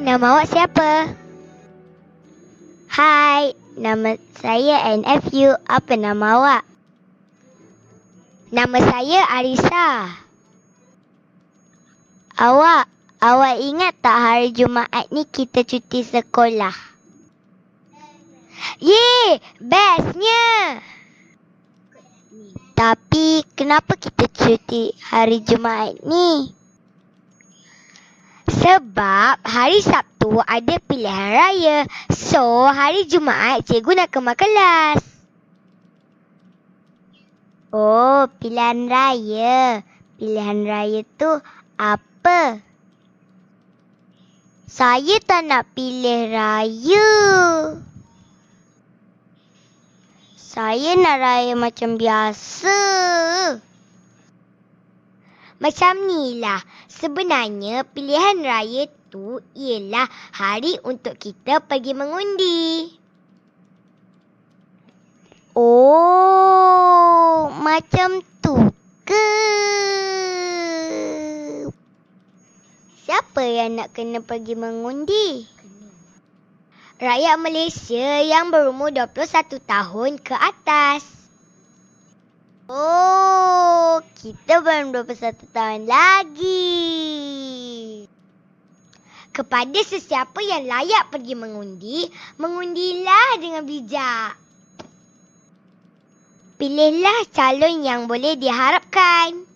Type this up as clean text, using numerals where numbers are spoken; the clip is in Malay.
nama awak siapa? Hai, nama saya NFU. Apa nama awak? Nama saya Arisa. Awak ingat tak hari Jumaat ni kita cuti sekolah? Yeay, bestnya! Tapi kenapa kita cuti hari Jumaat ni? Sebab hari Sabtu ada pilihan raya. So, hari Jumaat cikgu nak kemas kelas. Oh, pilihan raya. Pilihan raya tu apa? Saya tak nak pilih raya. Saya nak raya macam biasa. Macam ni lah. Sebenarnya pilihan raya tu ialah hari untuk kita pergi mengundi. Oh, macam tu ke? Siapa yang nak kena pergi mengundi? Rakyat Malaysia yang berumur 21 tahun ke atas. Oh, kita belum 21 tahun lagi. Kepada sesiapa yang layak pergi mengundi, mengundilah dengan bijak. Pilihlah calon yang boleh diharapkan.